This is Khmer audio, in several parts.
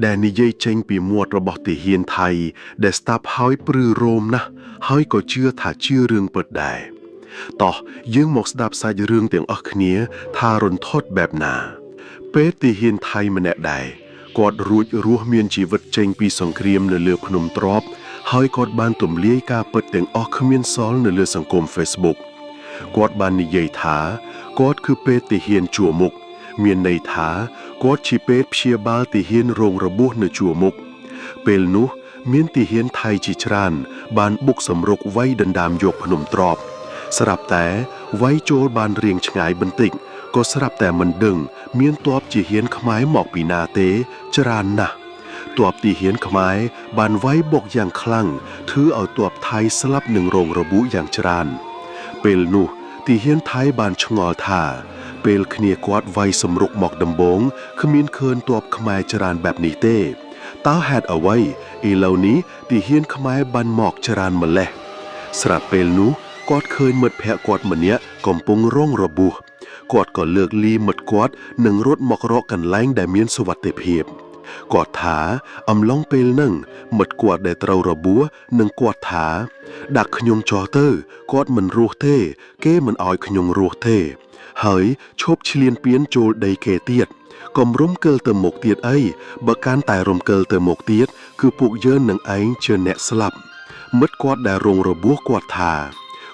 ដែលនិយាយចេញពីមាត់របស់ទាហានថៃដែលស្ដាប់ហើយព្រឺរោមណាស់ហើយក៏ជឿថាជារឿងពិតដែរតោះយើងមកស្ដាប់សាច់រឿងទាំងអស់គ្នាថារន្ធត់បែបណាពេលទាហានថៃម្នាក់ដែរគាត់រួចរស់មានជីវិតចេញពីសង្គ្រាមនៅលើភ្នំទ្របហើយគាត់បានទម្លាយការពិតទាំងអស់គ្មានសល់នៅលើសង្គម Facebook គាត់បាននិយាយថាគាត់គឺពេទ្យទាហានជួរមុខមានន័យថាគាត់ជាពេទ្យព្យាបាលទាហានរងរបួសនៅជួរមុខពេលនោះមានទាហានថៃជាច្រើនបានបុកសម្រុកវាយដណ្ដើមយកភ្នំទ្របស្រាប់តែវាយចូលបានរៀងឆ្ងាយបន្តិចក៏ស្រាប់តែមិនដឹងមានទ័ពជាហ៊ានខ្មែរមកពីណាទេច្រើនណាស់ទ័ពទាហានខ្មែរបានវាយបុកយ៉ាងខ្លាំងធ្វើឲ្យទ័ពថៃស្លាប់និងរងរបួសយ៉ាងច្រើនពេលនោះទាហានថៃបានឆ្ងល់ថាពេលគ្នាគាត់វាយសម្រុកមកដំបងគ្មានឃើញទ័ពខ្មែរច្រើនបែបនេះទេតើហេតុអ្វីឥឡូវនេះទាហានខ្មែរបានមកច្រើនម្ល៉េះស្រាប់ពេលនោះគាត់ឃើញមិត្តភក្តិគាត់ម្នាក់កំពុងរងរបួសគាត់ក៏លើកលីមិត្តគាត់នឹងរត់មករកកន្លែងដែលមានសុវត្ថិភាពគាត់ថាអំឡុងពេលហ្នឹងមិត្តគាត់ដែលត្រូវរបួសនឹងគាត់ថាដាក់ខ្ញុំចោះទៅគាត់មិនរស់ទេគេមិនអោយខ្ញុំរស់ទេហើយឈប់ឈ្លានពានចូលដីគេទៀតកុំរំកិលទៅមុខទៀតអីបើកាន់តែរំកិលទៅមុខទៀតគឺពួកយើងនឹងឯងជាអ្នកស្លាប់មិត្តគាត់ដែលរងរបួសគាត់ថា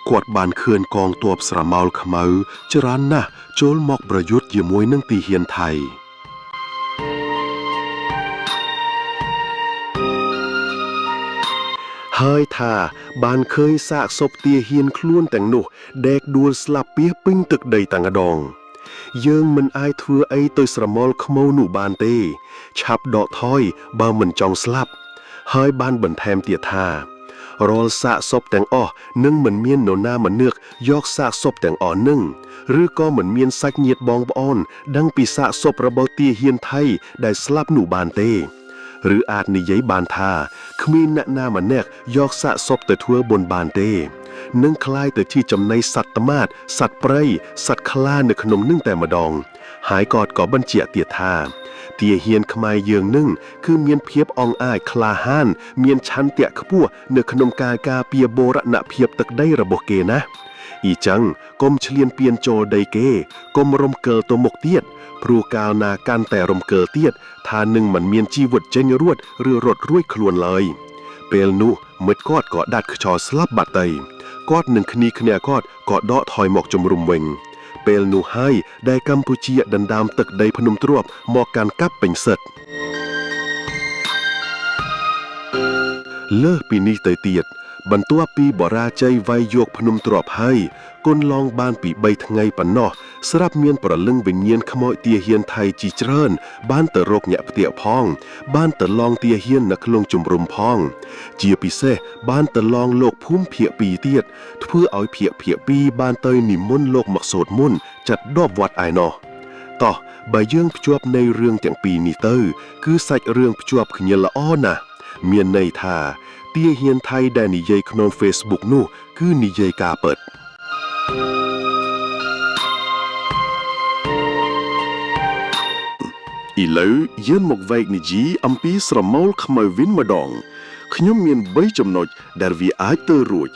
គាត់បានឃើញកងទ័ពស្រមោលខ្មៅច្រើនណាស់ចូលមកប្រយុទ្ធជាមួយនឹងទាហានថៃហើយថាបានឃើញសាកសពទាហានខ្លួនទាំងនោះដេកដួលស្លាប់ពាសពេញទឹកដីទាំងម្ដងយើងមិនអាចធ្វើអីទៅស្រមោលខ្មៅនោះបានទេឆាប់ដកថយបើមិនចង់ស្លាប់ហើយបានបន្ថែមទៀតថារាល់សាកសពទាំងអស់នឹងមិនមាននរណាម្នាក់យកសាកសពទាំងអស់នឹងឬក៏មិនមានសាច់ញាតិបងប្អូនដឹងពីសាកសពរបស់ទាហានថៃដែលស្លាប់នោះបានទេឬអាចនិយាយបានថាគ្មានអ្នកណាម្នាក់យកសាកសពទៅធ្វើបុណ្យបានទេនឹងคล้ายទៅជាចំណីសត្វត្មាតសត្វព្រៃសត្វខ្លានៅក្នុងនឹងតែម្ដងហើយគាត់ក៏បញ្ជាក់ទៀតថាទាហានខ្មែរយើងនឹងគឺមានភាពអង់អាចក្លាហានមានឆន្ទៈខ្ពស់នៅក្នុងការការពារបូរណភាពទឹកដីរបស់គេណាអ៊ីចឹងកុំឈ្លានពានចូលដីគេកុំរំកិលទៅមុខទៀតព្រោះកាលណាកាន់តែរំកិលទៀតថានឹងមិនមានជីវិតចេញរត់ឬរត់រួចខ្លួនឡើយពេលនោះមិត្តគាត់ក៏ដាច់ខ្យល់ស្លាប់បាត់ទៅគាត់នឹងគ្នាគាត់ក៏ដកថយមកជំរុំវិញពេលនោះហើយដែលកម្ពុជាដណ្ដើមទឹកដីភ្នំទ្របមកកាន់កាប់ពេញសិទ្ធលើសពីនេះទៅទៀតបន្ទាប់ពីបរាជ័យវាយយកភ្នំទ្របហើយគុនឡងបានពី3ថ្ងៃប៉ុណ្ណោះស្រាប់មានប្រលឹងវិញ្ញាណខ្មោចទាហានថៃជាច្រើនបានទៅរកញាក់ផ្ទះផងបានទៅឡងទាហាននៅក្នុងជំរំផងជាពិសេសបានទៅឡងលោកភូមិភាគ2ទៀតធ្វើឲ្យភាគ2បានទៅនិមន្តលោកមកសូត្រមន្តចាត់ដបវត្តឯណោះតោះបើយើងភ្ជាប់នៃរឿងទាំងពីរនេះទៅគឺសាច់រឿងភ្ជាប់គ្នាល្អណាស់មានន័យថាទាហានថៃដែលនិយាយក្នុង Facebook នោះគឺនិយាយការពិតឥឡូវយើងមកវែកនិយាយអំពីស្រមោលខ្មៅវិញម្ដងខ្ញុំមាន3ចំណុចដែលវាអាចទៅរួច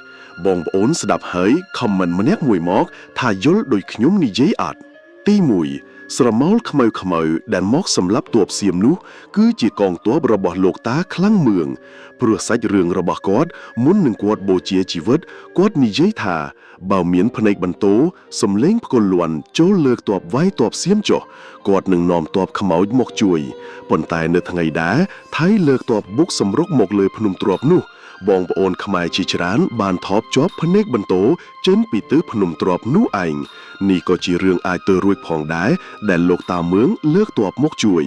បងប្អូនស្ដាប់ហើយខមមិនម្នាក់មួយមកថាយល់ដូចខ្ញុំនិយាយអត់ទី1ស្រមោលខ្មៅដែលមកសម្រាប់ទ័ពសៀមនោះគឺជាកងទ័ពរបស់លោកតាខ្លាំងមឿងព្រោះសាច់រឿងរបស់គាត់មុននឹងគាត់បូជាជីវិតគាត់និយាយថាបើមានភ្នែកបន្ទោសំលេងផ្គរលាន់ចូលលើកទ័ពវាយទ័ពសៀមចុះគាត់នឹងនាំទ័ពខ្មោចមកជួយប៉ុន្តែនៅថ្ងៃដែរថៃលើកទ័ពបុកសម្រុកមកលើភ្នំទ្របនោះបងប្អូនខ្មែរជាច្រើនបានថប់ជាប់ភ្នែកបន្ទោចេញពីទិសភ្នំទ្របនោះឯងនេះក៏ជារឿងអាចទៅរួចផងដែរដែលលោកតាមឿងលើកទ័ពមកជួយ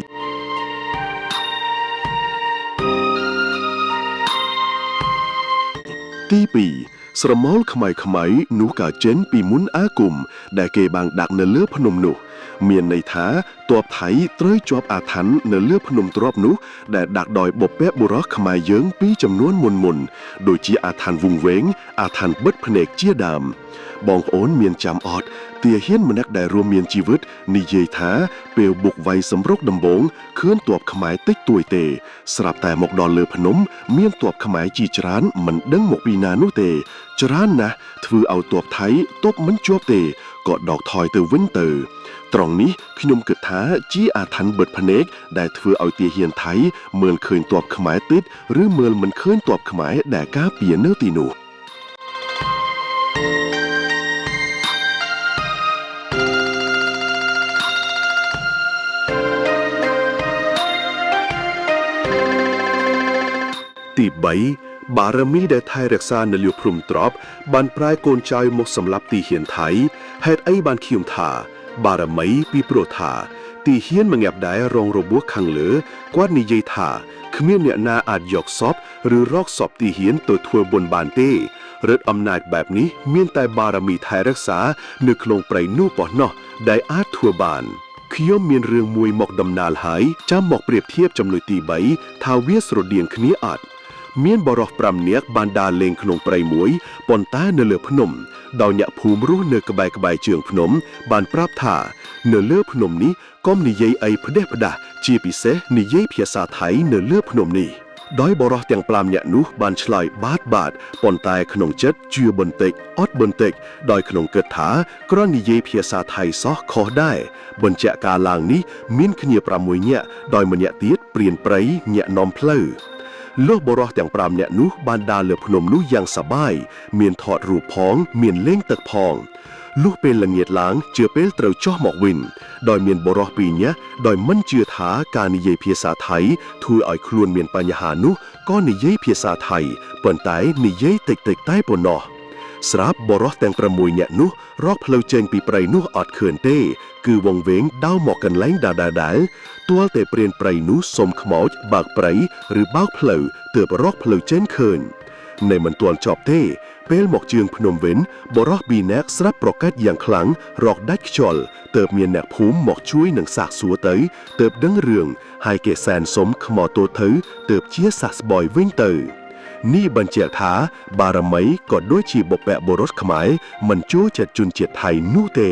ទី2 ស្រមោលខ្មៃនោះក៏ចេញពីមុនអាគមដែលគេបានដាក់នៅលើភ្នំនោះមានន័យថាទ័ពថៃត្រូវជាប់អាថ័ន្តនៅលើភ្នំទ្របនោះដែលដាក់ដោយបុព្វបុរសខ្មែរយើងពីចំនួនមុនដូចជាអាថ័ន្តវង្វេងអាថ័ន្តបិទភ្នែកជាដើមបងប្អូនមានចាំអត់ទាហានម្នាក់ដែលរួមមានជីវិតនិយាយថាពេលបុកវាយសម្រុកដំបងឃើញទ័ពខ្មែរតិចតួចទេស្រាប់តែមកដល់លើភ្នំមានទ័ពខ្មែរជាច្រើនមិនដឹងមកពីណានោះទេច្រើនណាស់ធ្វើឲ្យទ័ពថៃទប់មិនជាប់ទេក៏ដកថយទៅវិញទៅត្រង់នេះខ្ញុំគិតថាជាអាថ័ន្តបិទភ្នែកដែលធ្វើឲ្យទាហានថៃមើលឃើញទ័ពខ្មែរតិចឬមើលមិនឃើញទ័ពខ្មែរដែលការពារនៅទីនោះទី3បារមីដែលថែរក្សានៅលើភ្នំទ្របបានប្រែកូនចៅមកសម្លាប់ទីហ៊ានថៃហេតុអីបានខ្ញុំថាបារមីពីព្រោះថាទីហ៊ានមងាប់ដែររងរបួសខាងលើគាត់និយាយថាគ្មានអ្នកណាអាចយកសពឬរកសពទីហ៊ានទៅធ្វើបុណ្យបានទេឫទ្ធិអំណាចបែបនេះមានតែបារមីថែរក្សានៅក្នុងព្រៃនោះប៉ុណ្ណោះដែលអាចធ្វើបានខ្ញុំមានរឿងមួយមកដំណាលហើយចាំមកប្រៀបធៀបចំណុចទី3ថាវាស្រដៀងគ្នាអត់មានបរិស5នាក់បានដើរលេងក្នុងព្រៃមួយប៉ុន្តែនៅលើភ្នំដោយអ្នកភូមិរស់នៅក្បែរជើងភ្នំបានប្រាប់ថានៅលើភ្នំនេះកុំនិយាយអីផ្ដេសផ្ដាស់ជាពិសេសនិយាយភាសាថៃនៅលើភ្នំនេះដោយបរិសទាំង5នាក់នោះបានឆ្លើយបាទប៉ុន្តែក្នុងចិត្តជឿបន្តិចអត់បន្តិចដោយក្នុងគិតថាគ្រាន់និយាយភាសាថៃសោះខុសដែរបញ្ជាក់ការឡើងនេះមានគ្នា6នាក់ដោយម្នាក់ទៀតព្រានព្រៃញាក់នាំផ្លូវលោកបរិសទាំង5នាក់នោះបានដើរលើភ្នំនោះយ៉ាងសប្បាយមានថតរូបផងមានលេងទឹកផងលុះពេលល្ងាចឡើងជឿពេលត្រូវចុះមកវិញដោយមានបរិស2នាក់ដោយមិនជឿថាការនិយាយភាសាថៃធ្វើឲ្យខ្លួនមានបញ្ហានោះក៏និយាយភាសាថៃប៉ុន្តែនិយាយតិចតែប៉ុណ្ណោះស្រាប់បរិសទាំង6នាក់នោះរកផ្លូវចេញពីព្រៃនោះអត់ឃើញទេគឺវង្វេងដើរមកកន្លែងដដែលទាល់តែព្រានព្រៃនោះសុំខ្មោចបើកព្រៃឬបើកផ្លូវទើបរកផ្លូវចេញឃើញនៅមិនទាន់ចប់ទេពេលមកជើងភ្នំវិញបរិស2នាក់ស្រាប់ប្រកាសយ៉ាងខ្លាំងរកដាច់ខ្យល់ទើបមានអ្នកភូមិមកជួយនឹងសាកសួរទៅទើបដឹងរឿងហើយគេសែនសុំខ្មោចទូទៅទើបជាសះស្បើយវិញទៅនេះបញ្ជាក់ថាបារមីក៏ដូចជាបុព្វបុរសខ្មែរមិនចូលចិត្តជនជាតិថៃនោះទេ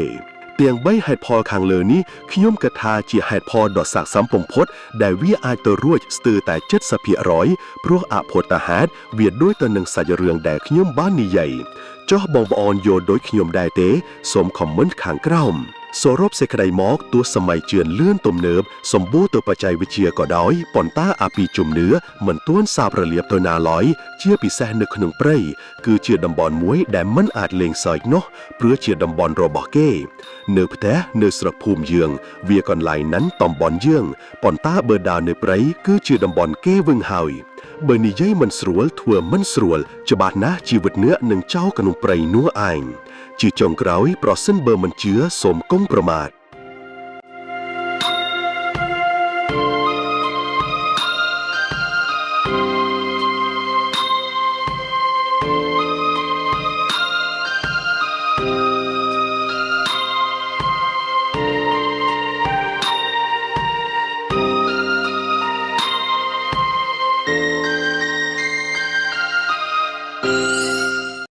ទាំង3ហេតុផលខាងលើនេះខ្ញុំគិតថាជាហេតុផលដ៏ស័ក្តិសមបំផុតដែលវាអាចទៅរួចស្ទើរតែ 70% ព្រោះអភូតហេតុវាដូចទៅនឹងសាច់រឿងដែលខ្ញុំបាននិយាយចុះបងប្អូនយល់ដូចខ្ញុំដែរទេសូមខមមិនខាងក្រោមសរុបសេចក្តីមកទោះសម័យជឿនលឿនទំនើបសម្បូរទៅបច្ចេកវិទ្យាក៏ដោយប៉ុន្តែអាពីជំនឿមិនទាន់សាបរលាបទៅណាឡើយជាពិសេសនៅក្នុងព្រៃគឺជាតំបន់មួយដែលមិនអាចលេងសើចនោះព្រោះជាតំបន់របស់គេនៅផ្ទះនៅស្រុកភូមិយើងវាកន្លែងนั้นតំបន់យើងប៉ុន្តែបើដើរនៅព្រៃគឺជាតំបន់គេវឹងហើយបើនិយាយមិនស្រួលធ្វើមិនស្រួលច្បាស់ណាស់ជីវិតអ្នកនឹងចោលក្នុងព្រៃនោះឯងជាចុងក្រោយប្រសិនបើមិនជឿសូមកុំប្រមាថ